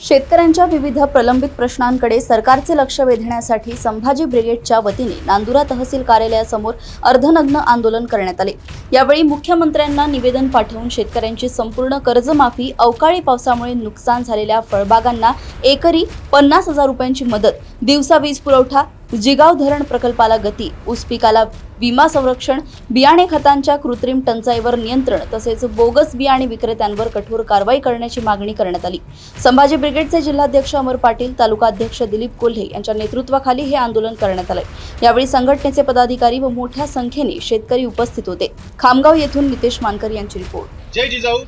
शेतकऱ्यांच्या विविध प्रलंबित प्रश्नांकडे सरकारचे लक्ष वेधण्यासाठी संभाजी ब्रिगेडच्या वतीने नांदुरा तहसील कार्यालयासमोर अर्धनग्न आंदोलन करण्यात आले। यावेळी मुख्यमंत्र्यांना निवेदन पाठवून शेतकऱ्यांची संपूर्ण कर्जमाफी, अवकाळी पावसामुळे नुकसान झालेल्या फळबागांना एकरी 50,000 रुपयांची मदत, दिवसा वीज पुरवठा, जिगाव धरण प्रकल्पाला गती, ऊस पिकाला विमा संरक्षण, बियाणे खतांच्या कृत्रिम टंचाईवर नियंत्रण तसेच बोगस बियाणे विक्रेत्यांवर कठोर कारवाई करण्याची मागणी करण्यात आली। संभाजी ब्रिगेडचे जिल्हाध्यक्ष अमर पाटील, तालुका अध्यक्ष दिलीप कोल्हे यांच्या नेतृत्वाखाली हे आंदोलन करण्यात आले। यावेळी संघटनेचे पदाधिकारी व मोठ्या संख्येने शेतकरी उपस्थित होते। खामगाव येथून नितेश मानकर यांची रिपोर्ट। जय जिजाऊ।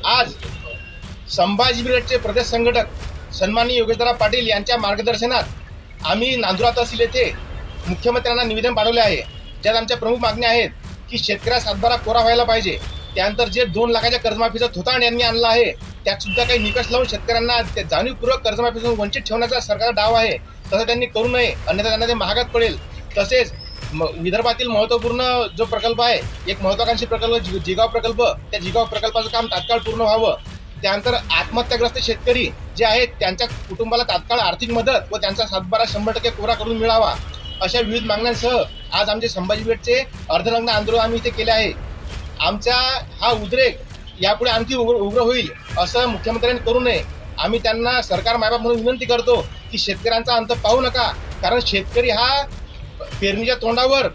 आज संभाजी ब्रिगेडचे प्रदेश संघटक सन्माननीय योगेशदादा पाटील यांच्या मार्गदर्शनात आम्ही नांदुरा तहसील येथे मुख्यमंत्र्यांना निवेदन पाठवले आहे, ज्यात आमच्या प्रमुख मागण्या आहेत की शेतकऱ्यास सातबारा कोरा व्हायला पाहिजे। त्यानंतर जे 2 लाखाच्या कर्जमाफीचा थोतांड यांनी आणला आहे, त्यात सुद्धा काही निकष लावून शेतकऱ्यांना जाणीवपूर्वक कर्जमाफीपासून वंचित ठेवण्याचा सरकारचा डाव आहे, तसं त्यांनी करू नये, अन्यथा त्यांना ते महागात पडेल। तसेच विदर्भातील महत्त्वपूर्ण जो प्रकल्प आहे, एक महत्त्वाकांक्षी प्रकल्प जिगाव प्रकल्प, त्या जिगाव प्रकल्पाचं काम तात्काळ पूर्ण व्हावं। त्यानंतर आत्महत्याग्रस्त शेतकरी जे आहेत त्यांच्या कुटुंबाला तात्काळ आर्थिक मदत व त्यांचा सातबारा 100% कोरा करून मिळावा, अशा विविध मागण्यांसह आज आमचे संभाजी ब्रिगेडचे अर्धनग्न आंदोलन आम्ही इथे केले आहे। आमचा हा उद्रेक यापुढे आणखी उग्र होईल असं मुख्यमंत्र्यांनी करू नये। आम्ही त्यांना सरकार मायबाप म्हणून विनंती करतो की शेतकऱ्यांचा अंत पाहू नका, कारण शेतकरी हा पेरणीच्या तोंडावर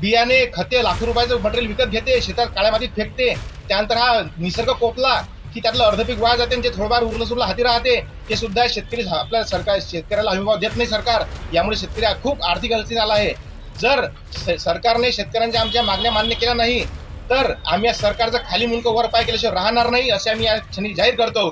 बियाणे, खते, लाखो रुपयाचं मटेरियल विकत घेते, शेतात काळ्या मातीत फेकते। त्यानंतर हा निसर्ग कोपला की त्यातलं अर्धपीक वाया जाते, जे थोडंफार उरलं हाती राहते, ते सुद्धा शेतकरी आपल्या शेतकऱ्याला हमीभाव देत नाही सरकार। यामुळे शेतकरी खूप आर्थिक अडचणीत आला आहे। जर सरकारने शेतकऱ्यांच्या आमच्या मागण्या मान्य केल्या नाही तर आम्ही या सरकारचं खाली मुंडकं वर पाय केल्याशिवाय राहणार नाही, असे आम्ही या क्षणी जाहीर करतो।